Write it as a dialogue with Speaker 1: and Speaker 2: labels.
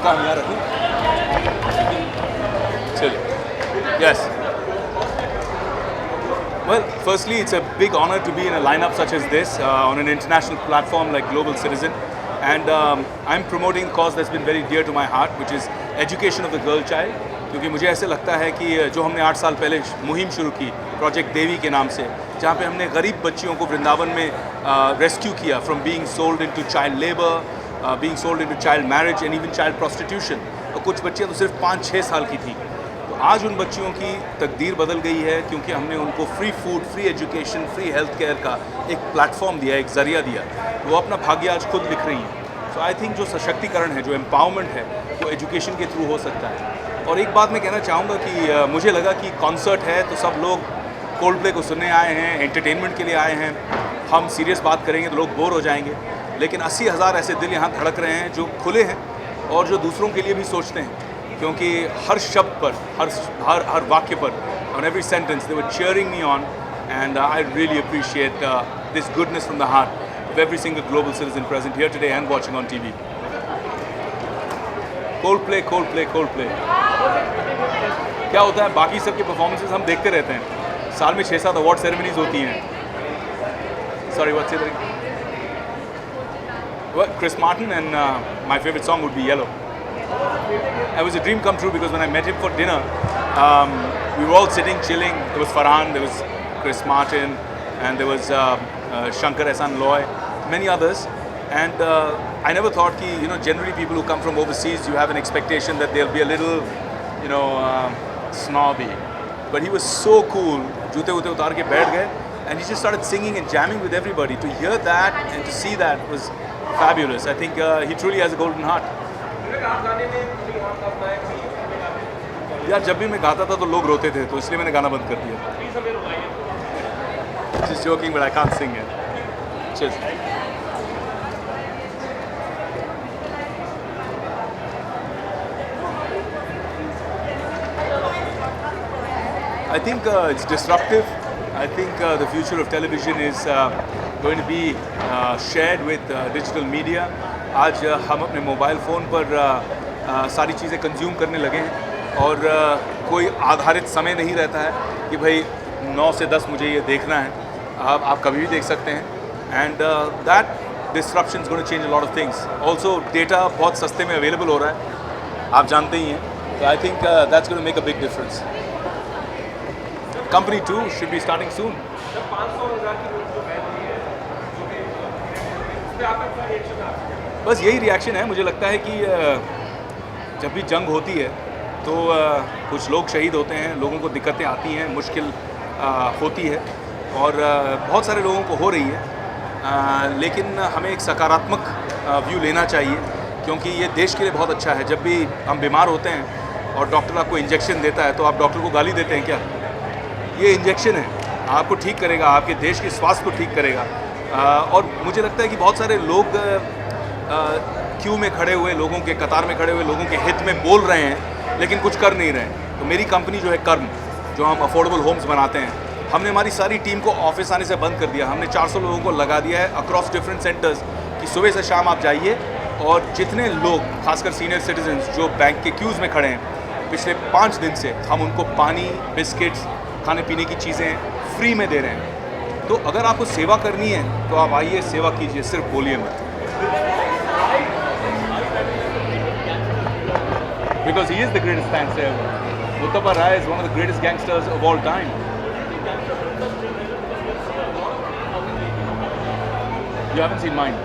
Speaker 1: काम यहाँ रखूँ, चलिए. Yes. Well, firstly, it's a big honor to be in a lineup such as this on an international platform like Global Citizen, and I'm promoting a cause that's been very dear to my heart, which is education of the girl child. क्योंकि मुझे ऐसे लगता है कि जो हमने 8 साल पहले मुहिम शुरू की प्रोजेक्ट देवी के नाम से, जहाँ पे हमने गरीब बच्चियों को वृंदावन में रेस्क्यू किया from being sold into child labour, being sold into child marriage and even child prostitution, और कुछ बच्चियाँ तो सिर्फ 5-6 साल की थी. आज उन बच्चियों की तकदीर बदल गई है क्योंकि हमने उनको free food, free education, free health care का एक प्लेटफॉर्म दिया, एक ज़रिया दिया. वो अपना भाग्य आज खुद लिख रही हैं. सो आई थिंक जो सशक्तिकरण है, जो एम्पावरमेंट है, वो एजुकेशन के थ्रू हो सकता है. और एक बात मैं कहना चाहूँगा कि मुझे लगा कि कॉन्सर्ट है तो सब लोग कोल्ड प्ले को सुनने आए हैं, एंटरटेनमेंट के लिए आए हैं. हम सीरियस बात करेंगे तो लोग बोर हो जाएंगे. लेकिन 80,000 ऐसे दिल यहाँ धड़क रहे हैं जो खुले हैं और जो दूसरों के लिए भी सोचते हैं, क्योंकि हर शब्द पर, हर वाक्य पर, on every sentence they were cheering me on, and I really appreciate this goodness from the heart of every single global citizen present here today and watching on TV. Coldplay, Coldplay, Coldplay. क्या होता है, बाकी सब के performances हम देखते रहते हैं. साल में 6-7 अवार्ड सेरेमनीज होती हैं. Sorry, what's it? Well, Chris Martin, and my favorite song would be Yellow. It was a dream come true because when I met him for dinner, we were all sitting, chilling. There was Farhan, there was Chris Martin, and there was Shankar Ehsaan Loy, many others. And I never thought that, generally people who come from overseas, you have an expectation that they'll be a little, snobby. But he was so cool. Joote woote utar ke baith gaye, and he just started singing and jamming with everybody. To hear that and to see that was fabulous. I think he truly has a golden heart. यार जब भी मैं गाता था तो लोग रोते थे, तो इसलिए मैंने गाना बंद कर दिया. Just joking, but I can't sing it. Cheers. I think it's disruptive. I think the future of television is going to be shared with digital media. आज हम अपने मोबाइल फ़ोन पर सारी चीज़ें कंज्यूम करने लगे हैं और कोई आधारित समय नहीं रहता है कि भाई 9 से 10 मुझे ये देखना है. आप कभी भी देख सकते हैं. And that disruption is going to change a lot of things. Also data बहुत सस्ते में अवेलेबल हो रहा है, आप जानते ही हैं. तो I think that's going to make a big difference. Company 2 should be starting soon. बस यही रिएक्शन है. मुझे लगता है कि जब भी जंग होती है तो कुछ लोग शहीद होते हैं, लोगों को दिक्कतें आती हैं, मुश्किल होती है और बहुत सारे लोगों को हो रही है. लेकिन हमें एक सकारात्मक व्यू लेना चाहिए क्योंकि ये देश के लिए बहुत अच्छा है. जब भी हम बीमार होते हैं और डॉक्टर आपको इंजेक्शन देता है तो आप डॉक्टर को गाली देते हैं क्या? ये इंजेक्शन है, आपको ठीक करेगा, आपके देश के स्वास्थ्य को ठीक करेगा. और मुझे लगता है कि बहुत सारे लोग क्यू में खड़े हुए लोगों के, कतार में खड़े हुए लोगों के हित में बोल रहे हैं लेकिन कुछ कर नहीं रहे हैं. तो मेरी कंपनी जो है कर्म, जो हम अफोर्डेबल होम्स बनाते हैं, हमने हमारी सारी टीम को ऑफिस आने से बंद कर दिया. हमने 400 लोगों को लगा दिया है अक्रॉस डिफरेंट सेंटर्स कि सुबह से शाम आप जाइए और जितने लोग, खासकर सीनियर सिटीजन्स जो बैंक के क्यूज़ में खड़े हैं, पिछले 5 दिन से हम उनको पानी, बिस्किट्स, खाने पीने की चीज़ें फ्री में दे रहे हैं. तो अगर आपको सेवा करनी है तो आप आइए, सेवा कीजिए, सिर्फ बोलिए मत. Because he is the greatest gangster ever. Muttappa Rai is one of the greatest gangsters of all time. You haven't seen mine.